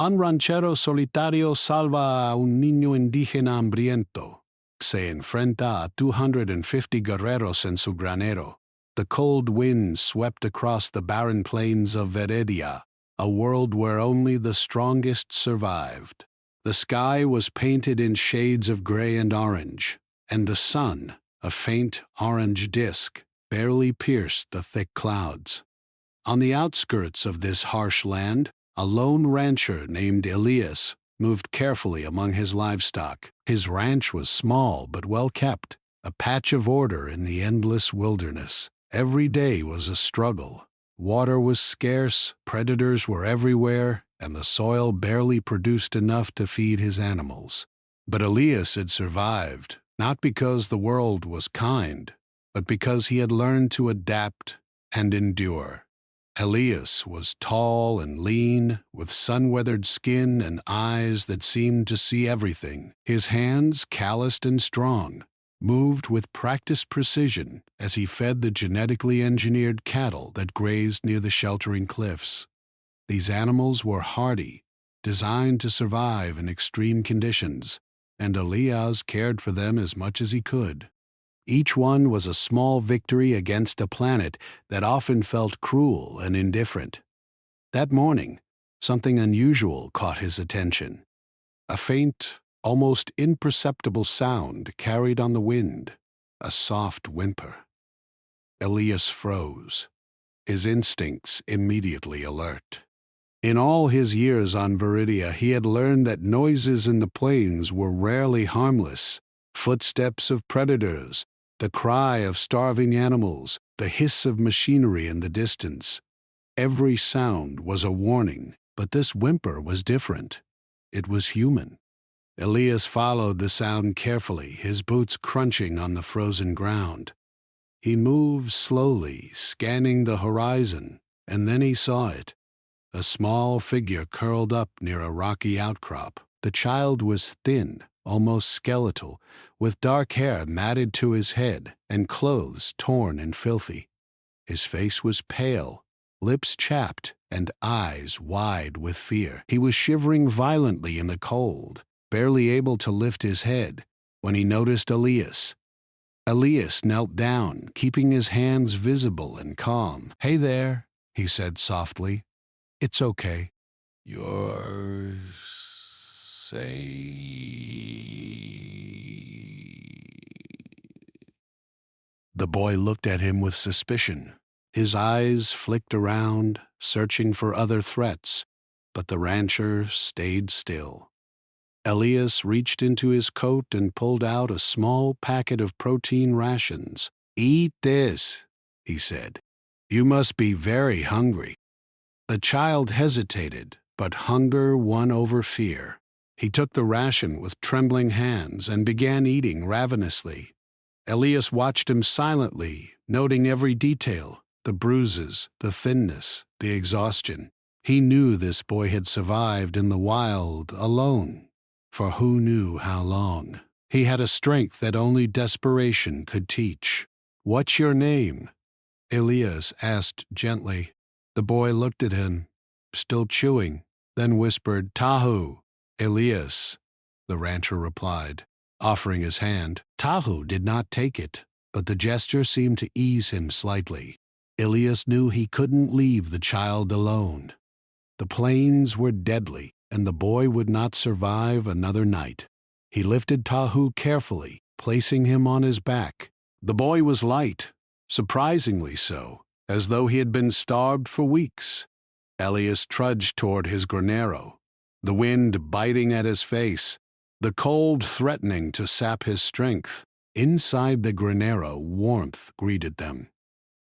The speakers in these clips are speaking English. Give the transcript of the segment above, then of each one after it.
Un ranchero solitario salva a un niño indígena hambriento. Se enfrenta a 250 guerreros en su granero. The cold wind swept across the barren plains of Veredia, a world where only the strongest survived. The sky was painted in shades of gray and orange, and the sun, a faint orange disk, barely pierced the thick clouds. On the outskirts of this harsh land, a lone rancher named Elias moved carefully among his livestock. His ranch was small but well kept, a patch of order in the endless wilderness. Every day was a struggle. Water was scarce, predators were everywhere, and the soil barely produced enough to feed his animals. But Elias had survived, not because the world was kind, but because he had learned to adapt and endure. Elias was tall and lean, with sun-weathered skin and eyes that seemed to see everything. His hands, calloused and strong, moved with practiced precision as he fed the genetically engineered cattle that grazed near the sheltering cliffs. These animals were hardy, designed to survive in extreme conditions, and Elias cared for them as much as he could. Each one was a small victory against a planet that often felt cruel and indifferent. That morning, something unusual caught his attention. A faint, almost imperceptible sound carried on the wind, a soft whimper. Elias froze, his instincts immediately alert. In all his years on Viridia, he had learned that noises in the plains were rarely harmless. Footsteps of predators, the cry of starving animals, the hiss of machinery in the distance. Every sound was a warning, but this whimper was different. It was human. Elias followed the sound carefully, his boots crunching on the frozen ground. He moved slowly, scanning the horizon, and then he saw it. A small figure curled up near a rocky outcrop. The child was thin, almost skeletal, with dark hair matted to his head and clothes torn and filthy. His face was pale, lips chapped, and eyes wide with fear. He was shivering violently in the cold, barely able to lift his head, when he noticed Elias. Elias knelt down, keeping his hands visible and calm. "Hey there," he said softly. "It's okay." "You're safe." The boy looked at him with suspicion. His eyes flicked around, searching for other threats, but the rancher stayed still. Elias reached into his coat and pulled out a small packet of protein rations. "Eat this," he said. "You must be very hungry." The child hesitated, but hunger won over fear. He took the ration with trembling hands and began eating ravenously. Elias watched him silently, noting every detail, the bruises, the thinness, the exhaustion. He knew this boy had survived in the wild, alone, for who knew how long. He had a strength that only desperation could teach. "What's your name?" Elias asked gently. The boy looked at him, still chewing, then whispered, "Tahu." "Elias," the rancher replied, offering his hand. Tahu did not take it, but the gesture seemed to ease him slightly. Elias knew he couldn't leave the child alone. The plains were deadly, and the boy would not survive another night. He lifted Tahu carefully, placing him on his back. The boy was light, surprisingly so, as though he had been starved for weeks. Elias trudged toward his granero, the wind biting at his face, the cold threatening to sap his strength. Inside the granero, warmth greeted them.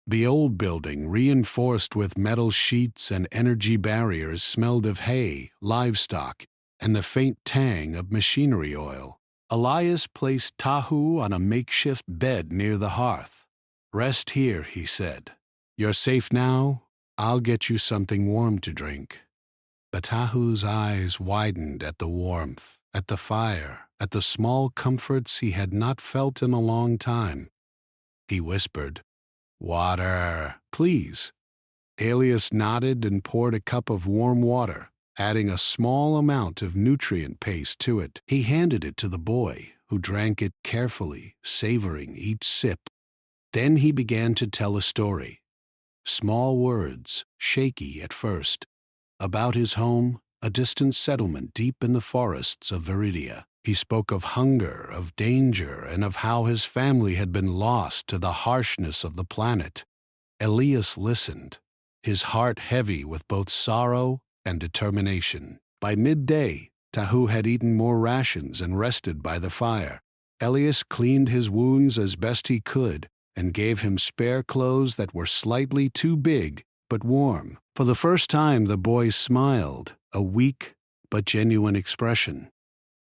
The old building, reinforced with metal sheets and energy barriers, smelled of hay, livestock, and the faint tang of machinery oil. Elias placed Tahu on a makeshift bed near the hearth. "Rest here," he said. "You're safe now. I'll get you something warm to drink." The Tahu's eyes widened at the warmth, at the fire, at the small comforts he had not felt in a long time. He whispered, "Water, please." Elias nodded and poured a cup of warm water. adding a small amount of nutrient paste to it. He handed it to the boy, who drank it carefully, savoring each sip. Then he began to tell a story. Small words, shaky at first, about his home, a distant settlement deep in the forests of Viridia. He spoke of hunger, of danger, and of how his family had been lost to the harshness of the planet. Elias listened, his heart heavy with both sorrow and determination. By midday, Tahu had eaten more rations and rested by the fire. Elias cleaned his wounds as best he could and gave him spare clothes that were slightly too big but warm. For the first time, the boy smiled, a weak but genuine expression.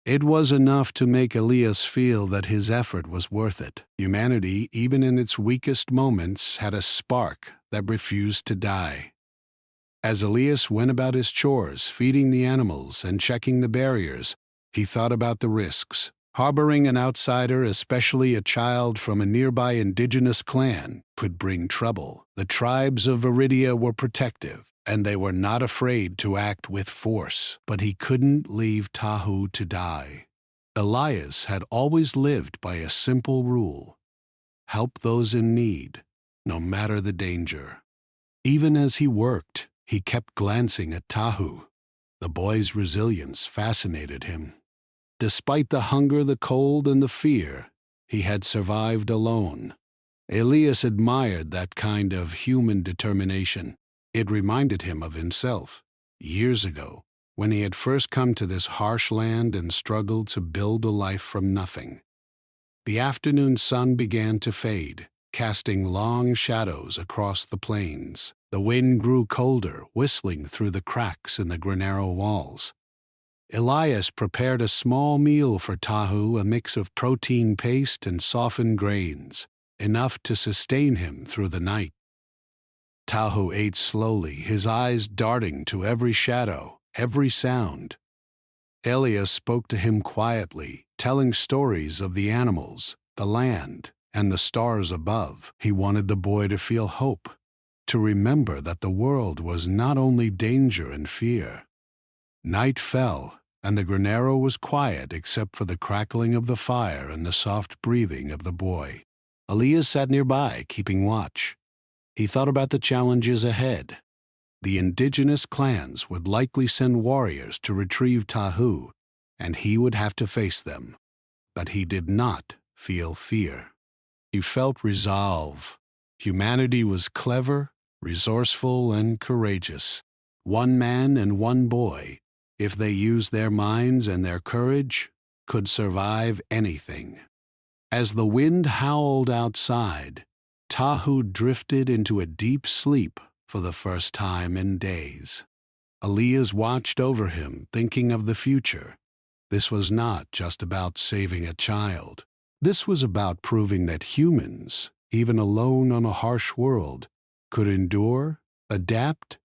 It was enough to make Elias feel that his effort was worth it. Humanity, even in its weakest moments, had a spark that refused to die. As Elias went about his chores, feeding the animals and checking the barriers, he thought about the risks. Harboring an outsider, especially a child from a nearby indigenous clan, could bring trouble. The tribes of Viridia were protective, and they were not afraid to act with force. But he couldn't leave Tahu to die. Elias had always lived by a simple rule: help those in need, no matter the danger. Even as he worked, he kept glancing at Tahu. The boy's resilience fascinated him. Despite the hunger, the cold, and the fear, he had survived alone. Elias admired that kind of human determination. It reminded him of himself, years ago, when he had first come to this harsh land and struggled to build a life from nothing. The afternoon sun began to fade, casting long shadows across the plains. The wind grew colder, whistling through the cracks in the granero walls. Elias prepared a small meal for Tahu, a mix of protein paste and softened grains, enough to sustain him through the night. Tahu ate slowly, his eyes darting to every shadow, every sound. Elias spoke to him quietly, telling stories of the animals, the land, and the stars above. He wanted the boy to feel hope, to remember that the world was not only danger and fear. Night fell, and the granero was quiet except for the crackling of the fire and the soft breathing of the boy. Elias sat nearby, keeping watch. He thought about the challenges ahead. The indigenous clans would likely send warriors to retrieve Tahu, and he would have to face them. But he did not feel fear. He felt resolve. Humanity was clever, resourceful, and courageous. One man and one boy, if they used their minds and their courage, could survive anything. As the wind howled outside, Tahu drifted into a deep sleep for the first time in days. Elias watched over him, thinking of the future. This was not just about saving a child. This was about proving that humans, even alone on a harsh world, could endure, adapt,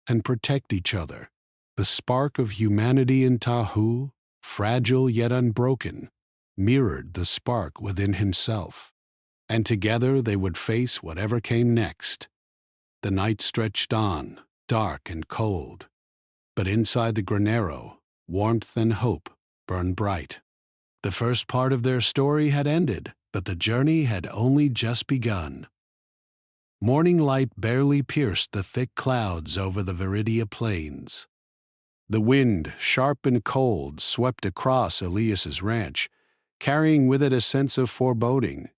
and protect each other. The spark of humanity in Tahu, fragile yet unbroken, mirrored the spark within himself. And together they would face whatever came next. The night stretched on, dark and cold. But inside the granero, warmth and hope burned bright. The first part of their story had ended, but the journey had only just begun. Morning light barely pierced the thick clouds over the Viridia plains. The wind, sharp and cold, swept across Elias's ranch, carrying with it a sense of foreboding.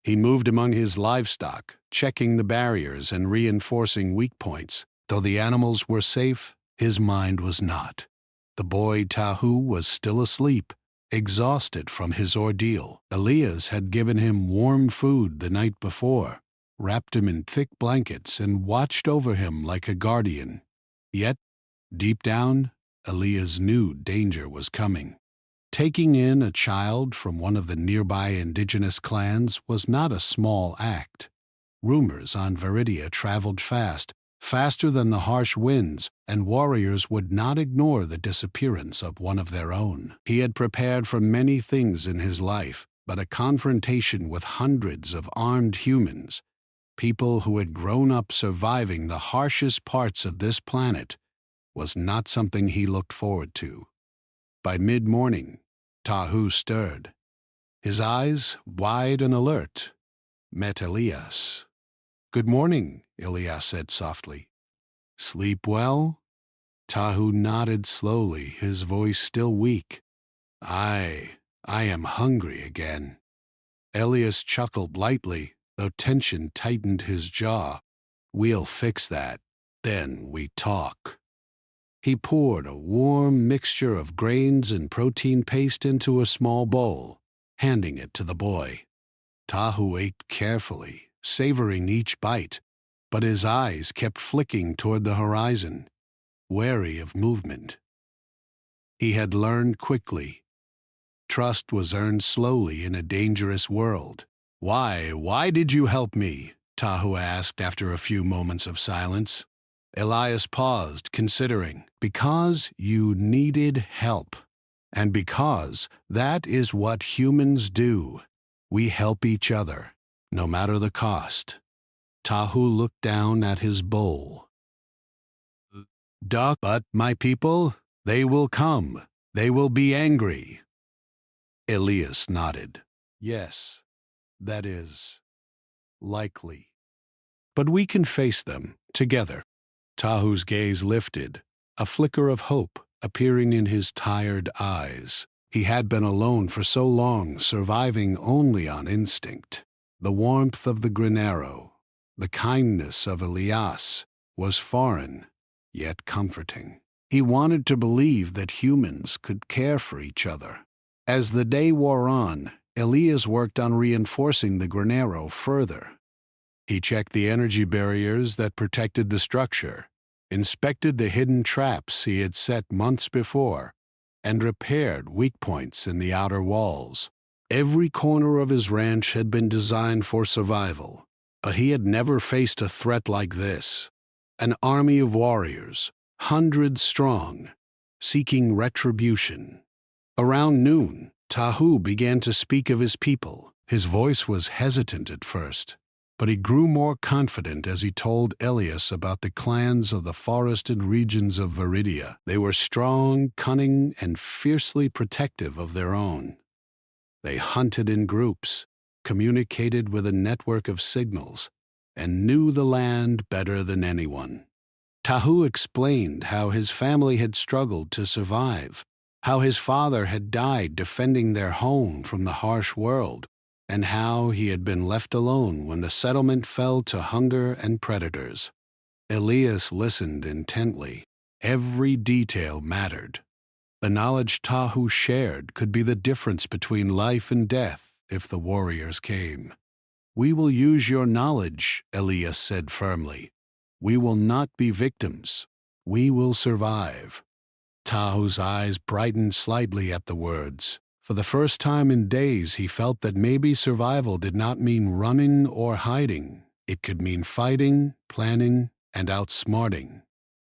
He moved among his livestock, checking the barriers and reinforcing weak points. Though the animals were safe, his mind was not. The boy Tahu was still asleep, exhausted from his ordeal. Elias had given him warm food the night before, wrapped him in thick blankets, and watched over him like a guardian. Yet, deep down, Elias knew danger was coming. Taking in a child from one of the nearby indigenous clans was not a small act. Rumors on Viridia traveled fast, faster than the harsh winds, and warriors would not ignore the disappearance of one of their own. He had prepared for many things in his life, but a confrontation with hundreds of armed humans, people who had grown up surviving the harshest parts of this planet, was not something he looked forward to. By mid-morning, Tahu stirred. His eyes, wide and alert, met Elias. "Good morning," Elias said softly. "Sleep well?" Tahu nodded slowly, his voice still weak. I am hungry again." Elias chuckled lightly, though tension tightened his jaw. "We'll fix that. Then we talk." He poured a warm mixture of grains and protein paste into a small bowl, handing it to the boy. Tahu ate carefully, savoring each bite, but his eyes kept flicking toward the horizon, wary of movement. He had learned quickly. Trust was earned slowly in a dangerous world. Why did you help me?" Tahu asked after a few moments of silence. Elias paused, considering. "Because you needed help. And because that is what humans do. We help each other, no matter the cost." Tahu looked down at his bowl. But my people, they will come. They will be angry." Elias nodded. "Yes, that is likely. But we can face them together." Tahu's gaze lifted, a flicker of hope appearing in his tired eyes. He had been alone for so long, surviving only on instinct. The warmth of the granero, the kindness of Elias, was foreign, yet comforting. He wanted to believe that humans could care for each other. As the day wore on, Elias worked on reinforcing the granero further. He checked the energy barriers that protected the structure, inspected the hidden traps he had set months before, and repaired weak points in the outer walls. Every corner of his ranch had been designed for survival, but he had never faced a threat like this. An army of warriors, hundreds strong, seeking retribution. Around noon, Tahu began to speak of his people. His voice was hesitant at first, but he grew more confident as he told Elias about the clans of the forested regions of Viridia. They were strong, cunning, and fiercely protective of their own. They hunted in groups, communicated with a network of signals, and knew the land better than anyone. Tahu explained how his family had struggled to survive, how his father had died defending their home from the harsh world, and how he had been left alone when the settlement fell to hunger and predators. Elias listened intently. Every detail mattered. The knowledge Tahu shared could be the difference between life and death if the warriors came. "We will use your knowledge," Elias said firmly. "We will not be victims. We will survive." Tahu's eyes brightened slightly at the words. For the first time in days, he felt that maybe survival did not mean running or hiding. It could mean fighting, planning, and outsmarting.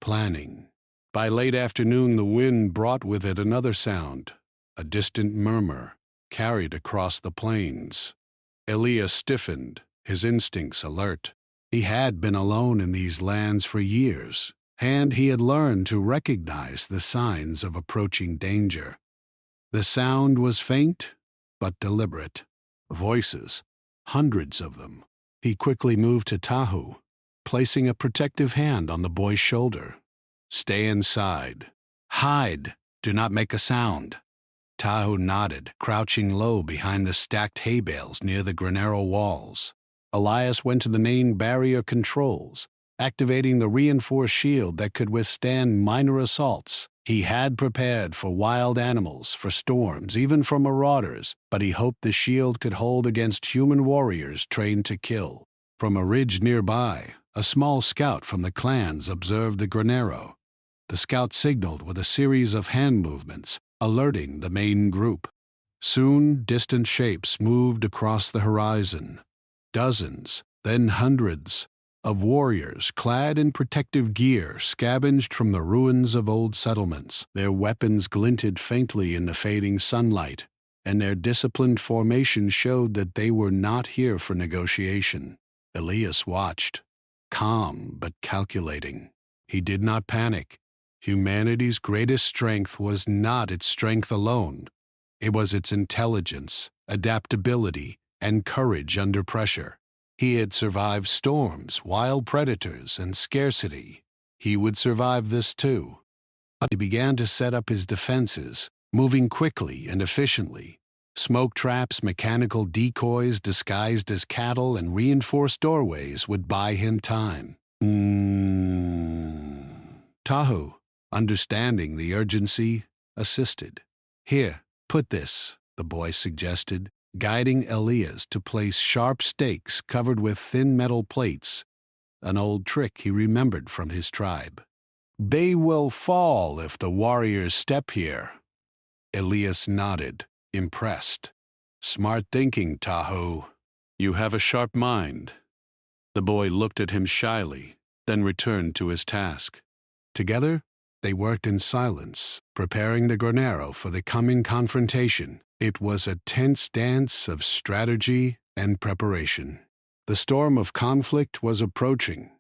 Planning. By late afternoon, the wind brought with it another sound, a distant murmur, carried across the plains. Elias stiffened, his instincts alert. He had been alone in these lands for years, and he had learned to recognize the signs of approaching danger. The sound was faint, but deliberate. Voices, hundreds of them. He quickly moved to Tahu, placing a protective hand on the boy's shoulder. "Stay inside. Hide. Do not make a sound." Tahu nodded, crouching low behind the stacked hay bales near the granero walls. Elias went to the main barrier controls, activating the reinforced shield that could withstand minor assaults. He had prepared for wild animals, for storms, even for marauders, but he hoped the shield could hold against human warriors trained to kill. From a ridge nearby, a small scout from the clans observed the granero. The scout signaled with a series of hand movements, alerting the main group. Soon, distant shapes moved across the horizon. Dozens, then hundreds, of warriors clad in protective gear scavenged from the ruins of old settlements. Their weapons glinted faintly in the fading sunlight, and their disciplined formation showed that they were not here for negotiation. Elias watched, calm but calculating. He did not panic. Humanity's greatest strength was not its strength alone. It was its intelligence, adaptability, and courage under pressure. He had survived storms, wild predators, and scarcity. He would survive this too. He began to set up his defenses, moving quickly and efficiently. Smoke traps, mechanical decoys disguised as cattle, and reinforced doorways would buy him time. Tahu, understanding the urgency, assisted. "Here, put this," the boy suggested, guiding Elias to place sharp stakes covered with thin metal plates, an old trick he remembered from his tribe. "They will fall if the warriors step here." Elias nodded, impressed. "Smart thinking, Tahu. You have a sharp mind." The boy looked at him shyly, then returned to his task. Together, they worked in silence, preparing the granero for the coming confrontation. It was a tense dance of strategy and preparation. The storm of conflict was approaching,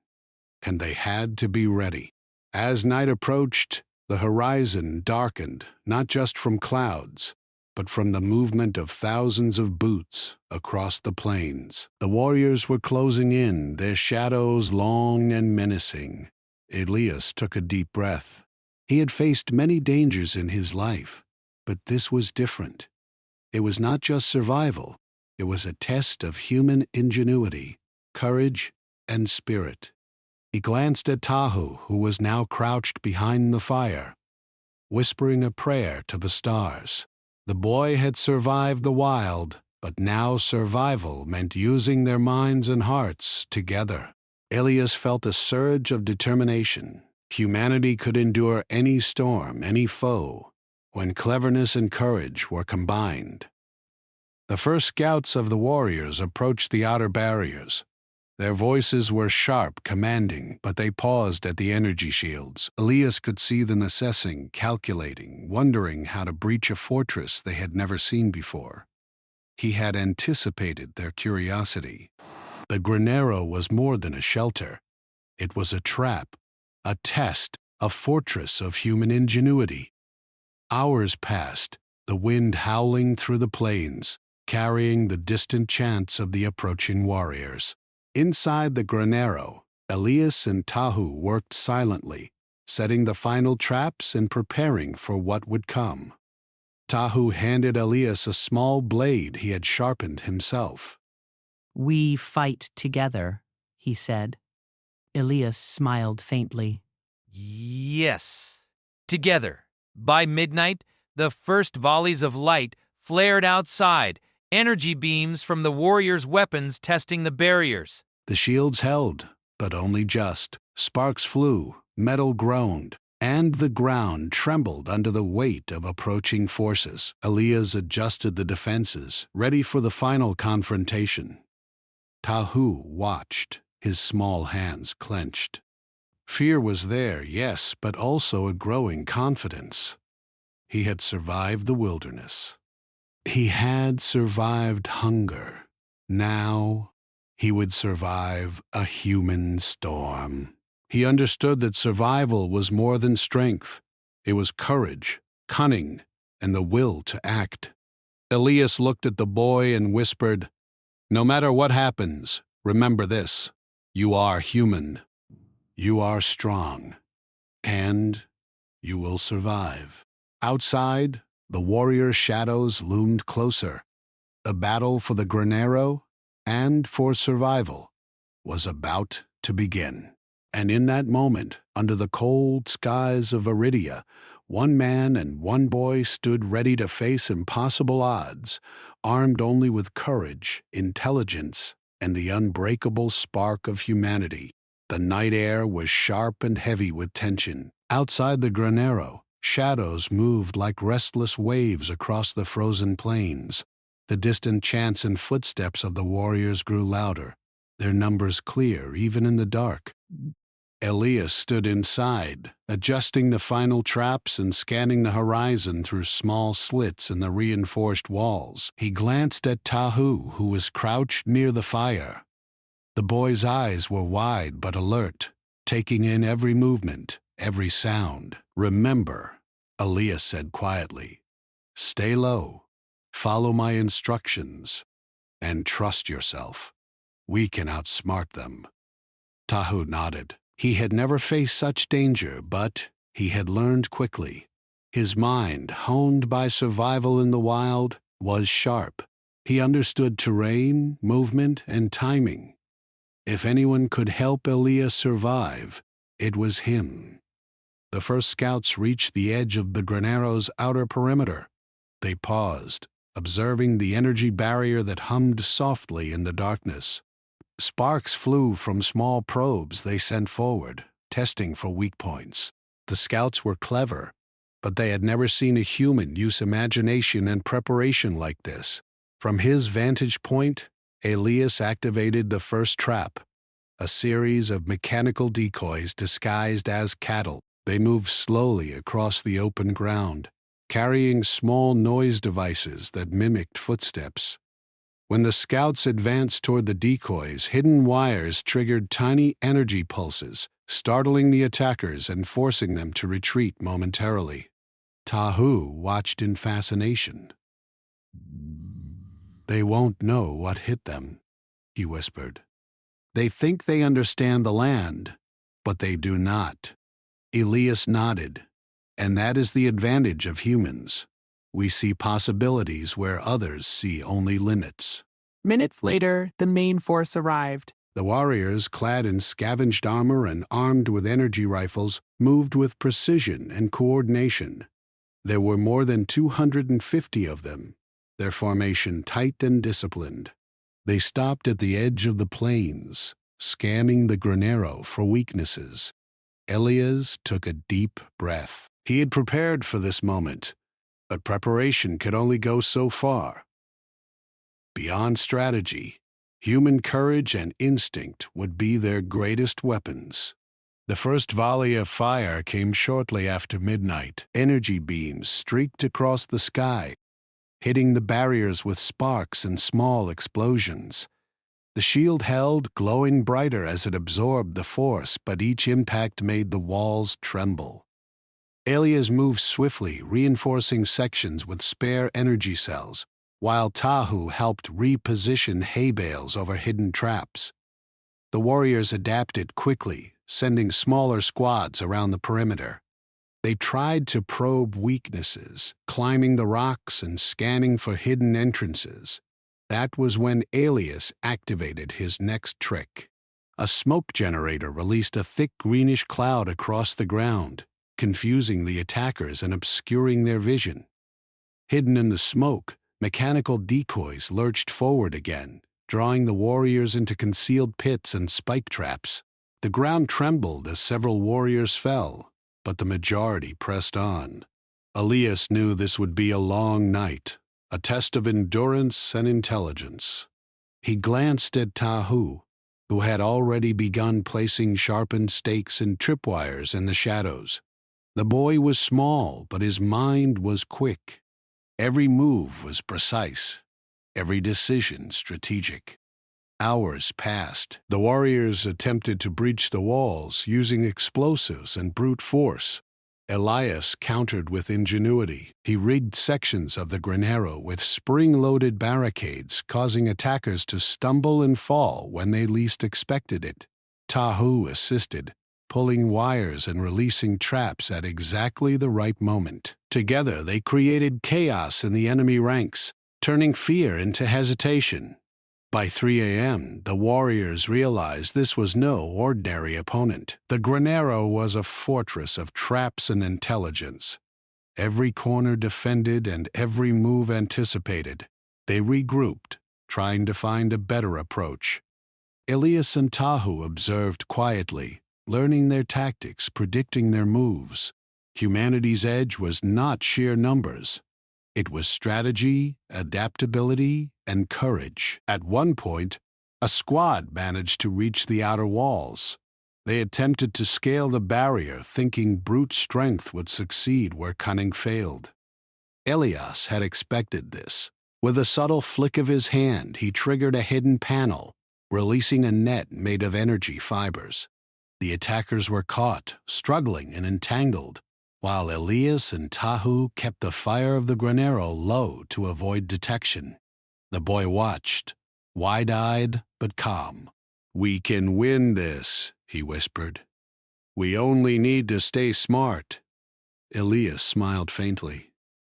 and they had to be ready. As night approached, the horizon darkened, not just from clouds, but from the movement of thousands of boots across the plains. The warriors were closing in, their shadows long and menacing. Elias took a deep breath. He had faced many dangers in his life, but this was different. It was not just survival, it was a test of human ingenuity, courage, and spirit. He glanced at Tahu, who was now crouched behind the fire, whispering a prayer to the stars. The boy had survived the wild, but now survival meant using their minds and hearts together. Elias felt a surge of determination. Humanity could endure any storm, any foe, when cleverness and courage were combined. The first scouts of the warriors approached the outer barriers. Their voices were sharp, commanding, but they paused at the energy shields. Elias could see them assessing, calculating, wondering how to breach a fortress they had never seen before. He had anticipated their curiosity. The granero was more than a shelter. It was a trap, a test, a fortress of human ingenuity. Hours passed, the wind howling through the plains, carrying the distant chants of the approaching warriors. Inside the granero, Elias and Tahu worked silently, setting the final traps and preparing for what would come. Tahu handed Elias a small blade he had sharpened himself. "We fight together," he said. Elias smiled faintly. "Yes, together." By midnight, the first volleys of light flared outside, energy beams from the warriors' weapons testing the barriers. The shields held, but only just. Sparks flew, metal groaned, and the ground trembled under the weight of approaching forces. Elias adjusted the defenses, ready for the final confrontation. Tahu watched, his small hands clenched. Fear was there, yes, but also a growing confidence. He had survived the wilderness. He had survived hunger. Now he would survive a human storm. He understood that survival was more than strength. It was courage, cunning, and the will to act. Elias looked at the boy and whispered, "No matter what happens, remember this. You are human. You are strong. And you will survive." Outside, the warrior shadows loomed closer. The battle for the granero and for survival was about to begin. And in that moment, under the cold skies of Iridia, one man and one boy stood ready to face impossible odds, armed only with courage, intelligence, and the unbreakable spark of humanity. The night air was sharp and heavy with tension. Outside the granero, shadows moved like restless waves across the frozen plains. The distant chants and footsteps of the warriors grew louder, their numbers clear even in the dark. Elias stood inside, adjusting the final traps and scanning the horizon through small slits in the reinforced walls. He glanced at Tahu, who was crouched near the fire. The boy's eyes were wide but alert, taking in every movement, every sound. "Remember," Elias said quietly, "stay low, follow my instructions, and trust yourself. We can outsmart them." Tahu nodded. He had never faced such danger, but he had learned quickly. His mind, honed by survival in the wild, was sharp. He understood terrain, movement, and timing. If anyone could help Elias survive, it was him. The first scouts reached the edge of the granero's outer perimeter. They paused, observing the energy barrier that hummed softly in the darkness. Sparks flew from small probes they sent forward, testing for weak points. The scouts were clever, but they had never seen a human use imagination and preparation like this. From his vantage point, Elias activated the first trap, a series of mechanical decoys disguised as cattle. They moved slowly across the open ground, carrying small noise devices that mimicked footsteps. When the scouts advanced toward the decoys, hidden wires triggered tiny energy pulses, startling the attackers and forcing them to retreat momentarily. Tahu watched in fascination. "They won't know what hit them," he whispered. "They think they understand the land, but they do not." Elias nodded. "And that is the advantage of humans. We see possibilities where others see only limits." Minutes later, the main force arrived. The warriors, clad in scavenged armor and armed with energy rifles, moved with precision and coordination. There were more than 250 of them, their formation tight and disciplined. They stopped at the edge of the plains, scanning the granero for weaknesses. Elias took a deep breath. He had prepared for this moment, but preparation could only go so far. Beyond strategy, human courage and instinct would be their greatest weapons. The first volley of fire came shortly after midnight. Energy beams streaked across the sky, hitting the barriers with sparks and small explosions. The shield held, glowing brighter as it absorbed the force, but each impact made the walls tremble. Elias moved swiftly, reinforcing sections with spare energy cells, while Tahu helped reposition hay bales over hidden traps. The warriors adapted quickly, sending smaller squads around the perimeter. They tried to probe weaknesses, climbing the rocks and scanning for hidden entrances. That was when Elias activated his next trick. A smoke generator released a thick greenish cloud across the ground, confusing the attackers and obscuring their vision. Hidden in the smoke, mechanical decoys lurched forward again, drawing the warriors into concealed pits and spike traps. The ground trembled as several warriors fell, but the majority pressed on. Elias knew this would be a long night, a test of endurance and intelligence. He glanced at Tahu, who had already begun placing sharpened stakes and tripwires in the shadows. The boy was small, but his mind was quick. Every move was precise, every decision strategic. Hours passed. The warriors attempted to breach the walls using explosives and brute force. Elias countered with ingenuity. He rigged sections of the granero with spring-loaded barricades, causing attackers to stumble and fall when they least expected it. Tahu assisted, pulling wires and releasing traps at exactly the right moment. Together, they created chaos in the enemy ranks, turning fear into hesitation. By 3 a.m., the warriors realized this was no ordinary opponent. The granero was a fortress of traps and intelligence. Every corner defended and every move anticipated. They regrouped, trying to find a better approach. Elias and Tahu observed quietly, learning their tactics, predicting their moves. Humanity's edge was not sheer numbers. It was strategy, adaptability, and courage. At one point, a squad managed to reach the outer walls. They attempted to scale the barrier, thinking brute strength would succeed where cunning failed. Elias had expected this. With a subtle flick of his hand, he triggered a hidden panel, releasing a net made of energy fibers. The attackers were caught, struggling and entangled, while Elias and Tahu kept the fire of the granero low to avoid detection. The boy watched, wide-eyed but calm. "We can win this," he whispered. "We only need to stay smart." Elias smiled faintly.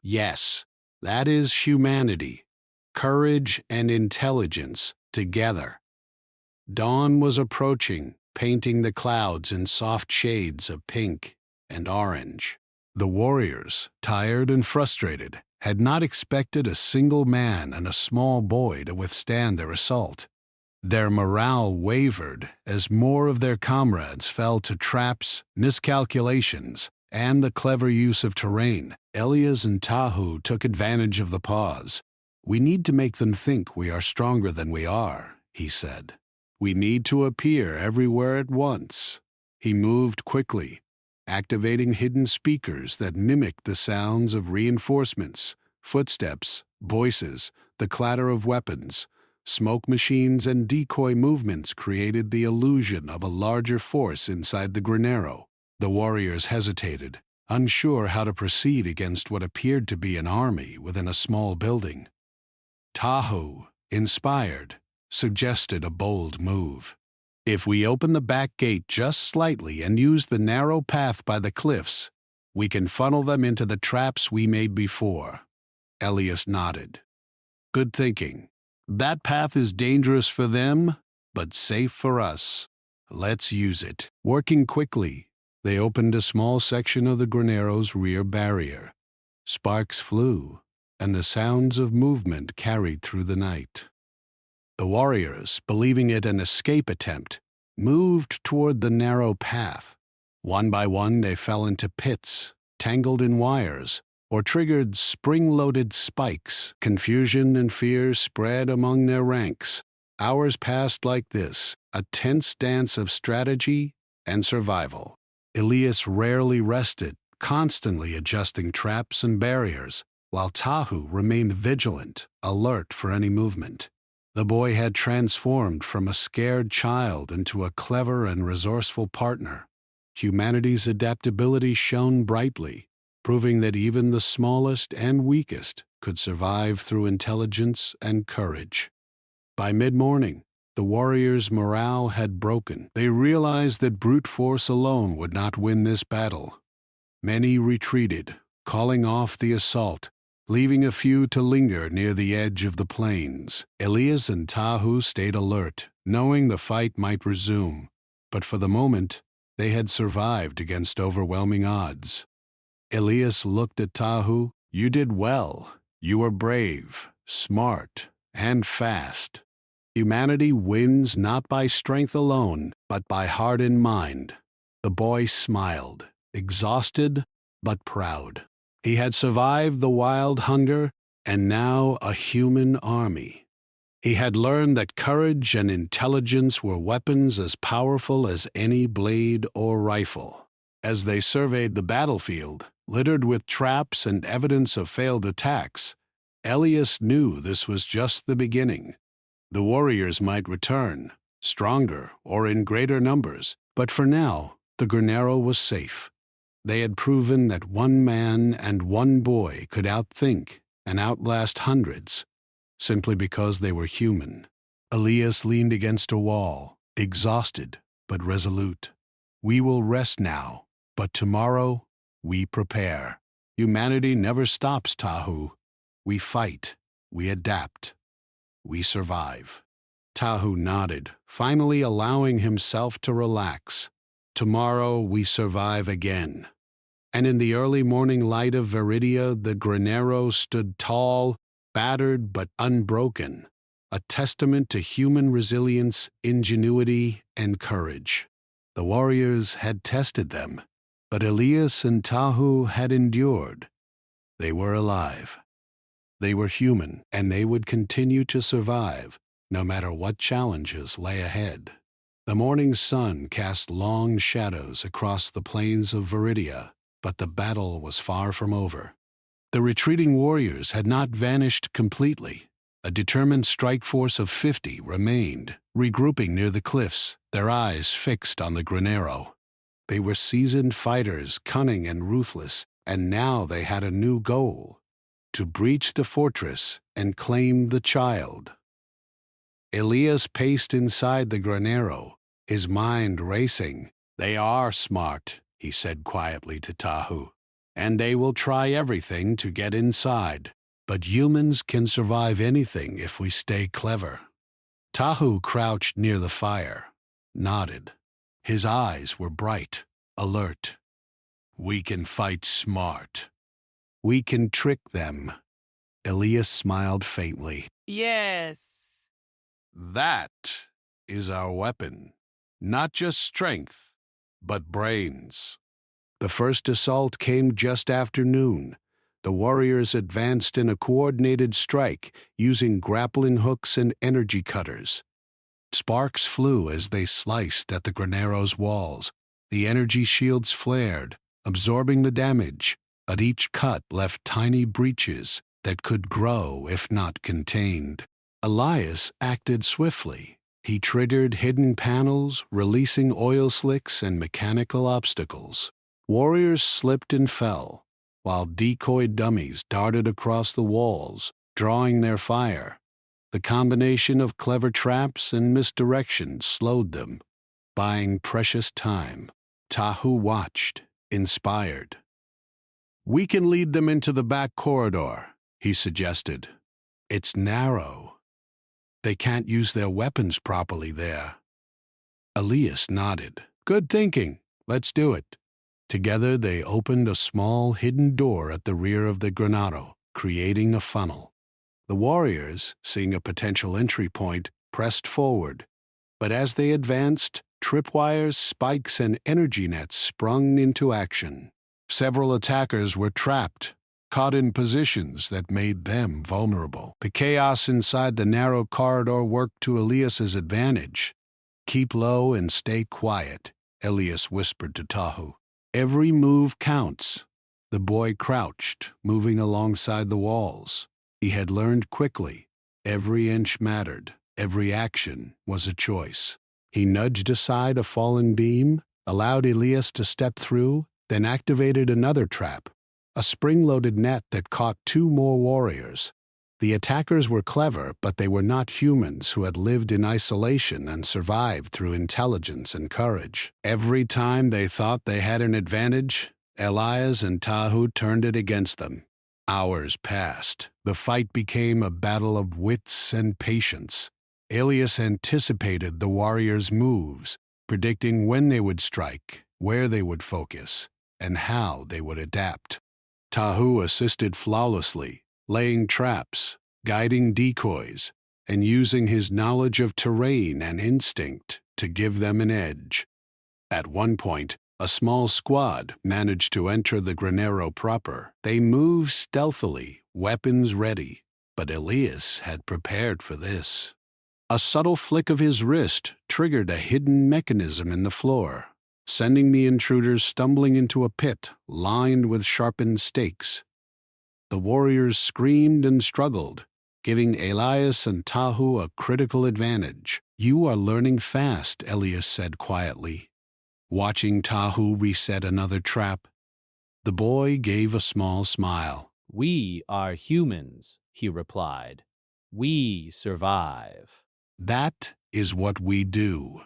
"Yes, that is humanity, courage and intelligence together." Dawn was approaching, painting the clouds in soft shades of pink and orange. The warriors, tired and frustrated, had not expected a single man and a small boy to withstand their assault. Their morale wavered as more of their comrades fell to traps, miscalculations, and the clever use of terrain. Elias and Tahu took advantage of the pause. "We need to make them think we are stronger than we are," he said. "We need to appear everywhere at once." He moved quickly, activating hidden speakers that mimicked the sounds of reinforcements, footsteps, voices, the clatter of weapons. Smoke machines and decoy movements created the illusion of a larger force inside the granero. The warriors hesitated, unsure how to proceed against what appeared to be an army within a small building. Tahu, inspired, suggested a bold move. "If we open the back gate just slightly and use the narrow path by the cliffs, we can funnel them into the traps we made before." Elias nodded. "Good thinking. That path is dangerous for them, but safe for us. Let's use it." Working quickly, they opened a small section of the granero's rear barrier. Sparks flew, and the sounds of movement carried through the night. The warriors, believing it an escape attempt, moved toward the narrow path. One by one they fell into pits, tangled in wires, or triggered spring-loaded spikes. Confusion and fear spread among their ranks. Hours passed like this, a tense dance of strategy and survival. Elias rarely rested, constantly adjusting traps and barriers, while Tahu remained vigilant, alert for any movement. The boy had transformed from a scared child into a clever and resourceful partner. Humanity's adaptability shone brightly, proving that even the smallest and weakest could survive through intelligence and courage. By mid-morning, the warriors' morale had broken. They realized that brute force alone would not win this battle. Many retreated, calling off the assault, leaving a few to linger near the edge of the plains. Elias and Tahu stayed alert, knowing the fight might resume, but for the moment, they had survived against overwhelming odds. Elias looked at Tahu. "You did well. You were brave, smart, and fast. Humanity wins not by strength alone, but by heart and mind." The boy smiled, exhausted but proud. He had survived the wild hunger and now a human army. He had learned that courage and intelligence were weapons as powerful as any blade or rifle. As they surveyed the battlefield, littered with traps and evidence of failed attacks, Elias knew this was just the beginning. The warriors might return, stronger or in greater numbers, but for now, the granero was safe. They had proven that one man and one boy could outthink and outlast hundreds, simply because they were human. Elias leaned against a wall, exhausted but resolute. "We will rest now, but tomorrow we prepare. Humanity never stops, Tahu. We fight, we adapt, we survive." Tahu nodded, finally allowing himself to relax. "Tomorrow we survive again." And in the early morning light of Viridia, the granero stood tall, battered but unbroken, a testament to human resilience, ingenuity, and courage. The warriors had tested them, but Elias and Tahu had endured. They were alive. They were human, and they would continue to survive, no matter what challenges lay ahead. The morning sun cast long shadows across the plains of Viridia, but the battle was far from over. The retreating warriors had not vanished completely. A determined strike force of 50 remained, regrouping near the cliffs, their eyes fixed on the granero. They were seasoned fighters, cunning and ruthless, and now they had a new goal: to breach the fortress and claim the child. Elias paced inside the granero, his mind racing. "They are smart," he said quietly to Tahu, "and they will try everything to get inside. But humans can survive anything if we stay clever." Tahu crouched near the fire, nodded. His eyes were bright, alert. "We can fight smart. We can trick them." Elias smiled faintly. Yes. "That is our weapon. Not just strength, but brains." The first assault came just after noon. The warriors advanced in a coordinated strike, using grappling hooks and energy cutters. Sparks flew as they sliced at the granero's walls. The energy shields flared, absorbing the damage, but each cut left tiny breaches that could grow if not contained. Elias acted swiftly. He triggered hidden panels, releasing oil slicks and mechanical obstacles. Warriors slipped and fell, while decoy dummies darted across the walls, drawing their fire. The combination of clever traps and misdirection slowed them, buying precious time. Tahu watched, inspired. "We can lead them into the back corridor," he suggested. "It's narrow. They can't use their weapons properly there." Elias nodded. "Good thinking. Let's do it." Together they opened a small hidden door at the rear of the granero, creating a funnel. The warriors, seeing a potential entry point, pressed forward. But as they advanced, tripwires, spikes, and energy nets sprung into action. Several attackers were trapped, caught in positions that made them vulnerable. The chaos inside the narrow corridor worked to Elias's advantage. "Keep low and stay quiet," Elias whispered to Tahu. "Every move counts." The boy crouched, moving alongside the walls. He had learned quickly. Every inch mattered. Every action was a choice. He nudged aside a fallen beam, allowed Elias to step through, then activated another trap, a spring-loaded net that caught 2 more warriors. The attackers were clever, but they were not humans who had lived in isolation and survived through intelligence and courage. Every time they thought they had an advantage, Elias and Tahu turned it against them. Hours passed. The fight became a battle of wits and patience. Elias anticipated the warriors' moves, predicting when they would strike, where they would focus, and how they would adapt. Tahu assisted flawlessly, laying traps, guiding decoys, and using his knowledge of terrain and instinct to give them an edge. At one point, a small squad managed to enter the granero proper. They moved stealthily, weapons ready, but Elias had prepared for this. A subtle flick of his wrist triggered a hidden mechanism in the floor, sending the intruders stumbling into a pit lined with sharpened stakes. The warriors screamed and struggled, giving Elias and Tahu a critical advantage. "You are learning fast," Elias said quietly, watching Tahu reset another trap. The boy gave a small smile. "We are humans," he replied. "We survive." "That is what we do."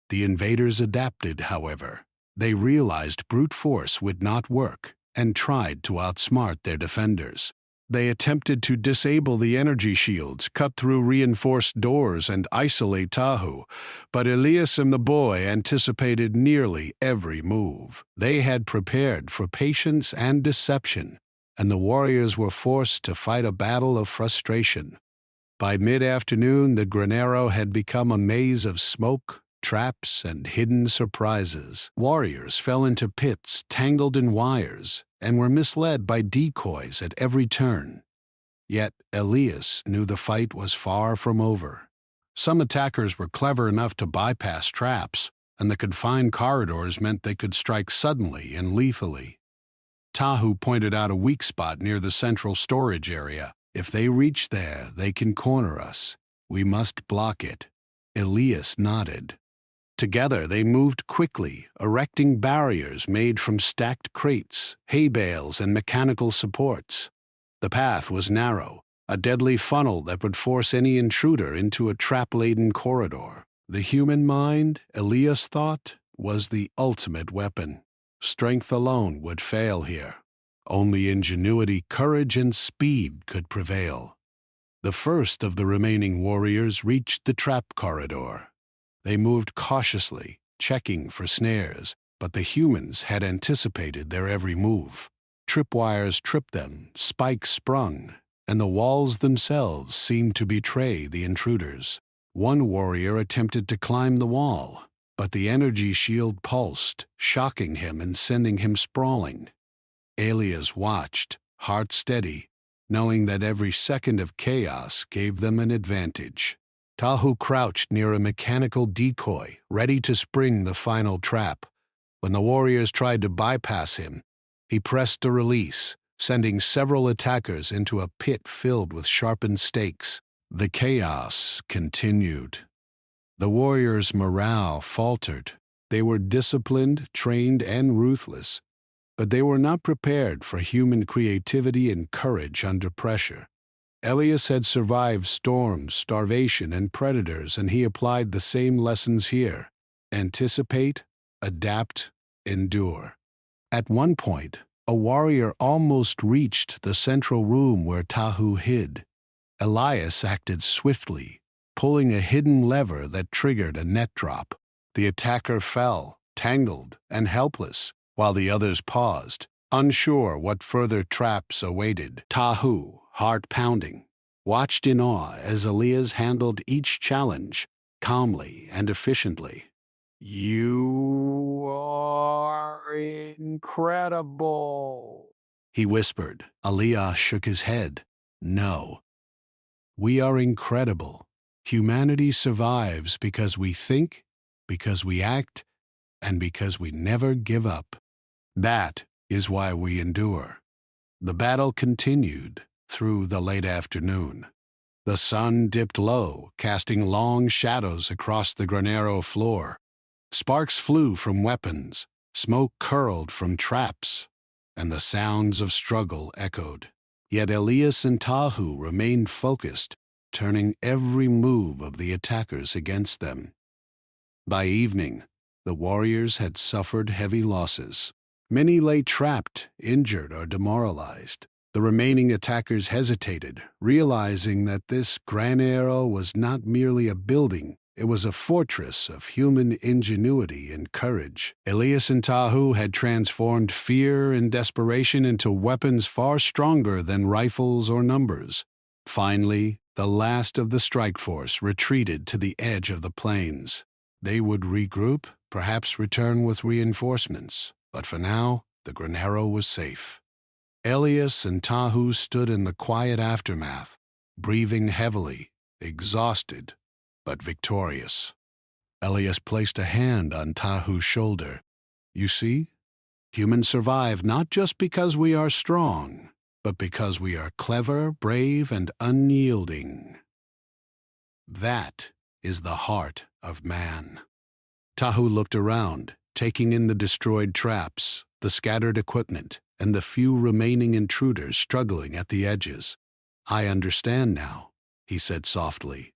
The invaders adapted, however. They realized brute force would not work and tried to outsmart their defenders. They attempted to disable the energy shields, cut through reinforced doors, and isolate Tahu, but Elias and the boy anticipated nearly every move. They had prepared for patience and deception, and the warriors were forced to fight a battle of frustration. By mid-afternoon, the granero had become a maze of smoke, traps, and hidden surprises. Warriors fell into pits tangled in wires and were misled by decoys at every turn. Yet Elias knew the fight was far from over. Some attackers were clever enough to bypass traps, and the confined corridors meant they could strike suddenly and lethally. Tahu pointed out a weak spot near the central storage area. If they reach there, they can corner us. We must block it. Elias nodded. Together they moved quickly, erecting barriers made from stacked crates, hay bales, and mechanical supports. The path was narrow, a deadly funnel that would force any intruder into a trap-laden corridor. The human mind, Elias thought, was the ultimate weapon. Strength alone would fail here. Only ingenuity, courage, and speed could prevail. The first of the remaining warriors reached the trap corridor. They moved cautiously, checking for snares, but the humans had anticipated their every move. Tripwires tripped them, spikes sprung, and the walls themselves seemed to betray the intruders. One warrior attempted to climb the wall, but the energy shield pulsed, shocking him and sending him sprawling. Elias watched, heart steady, knowing that every second of chaos gave them an advantage. Tahu crouched near a mechanical decoy, ready to spring the final trap. When the warriors tried to bypass him, he pressed a release, sending several attackers into a pit filled with sharpened stakes. The chaos continued. The warriors' morale faltered. They were disciplined, trained, and ruthless, but they were not prepared for human creativity and courage under pressure. Elias had survived storms, starvation, and predators, and he applied the same lessons here. Anticipate, adapt, endure. At one point, a warrior almost reached the central room where Tahu hid. Elias acted swiftly, pulling a hidden lever that triggered a net drop. The attacker fell, tangled and helpless, while the others paused, unsure what further traps awaited. Tahu, heart pounding, watched in awe as Elias handled each challenge calmly and efficiently. You are incredible, He whispered. Elias shook his head. No. We are incredible. Humanity survives because we think, because we act, and because we never give up. That is why we endure. The battle continued through the late afternoon. The sun dipped low, casting long shadows across the granero floor. Sparks flew from weapons, smoke curled from traps, and the sounds of struggle echoed. Yet Elias and Tahu remained focused, turning every move of the attackers against them. By evening, the warriors had suffered heavy losses. Many lay trapped, injured, or demoralized. The remaining attackers hesitated, realizing that this granero was not merely a building, it was a fortress of human ingenuity and courage. Elias and Tahu had transformed fear and desperation into weapons far stronger than rifles or numbers. Finally, the last of the strike force retreated to the edge of the plains. They would regroup, perhaps return with reinforcements, but for now, the granero was safe. Elias and Tahu stood in the quiet aftermath, breathing heavily, exhausted, but victorious. Elias placed a hand on Tahu's shoulder. You see, humans survive not just because we are strong, but because we are clever, brave, and unyielding. That is the heart of man. Tahu looked around, taking in the destroyed traps, the scattered equipment, and the few remaining intruders struggling at the edges. I understand now, he said softly.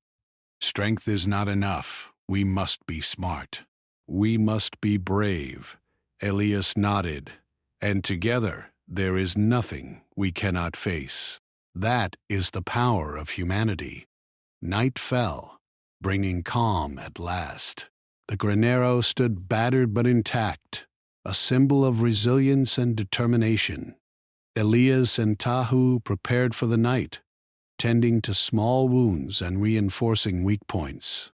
Strength is not enough. We must be smart. We must be brave. Elias nodded. And together, there is nothing we cannot face. That is the power of humanity. Night fell, bringing calm at last. The granero stood battered but intact, a symbol of resilience and determination. Elias and Tahu prepared for the night, tending to small wounds and reinforcing weak points.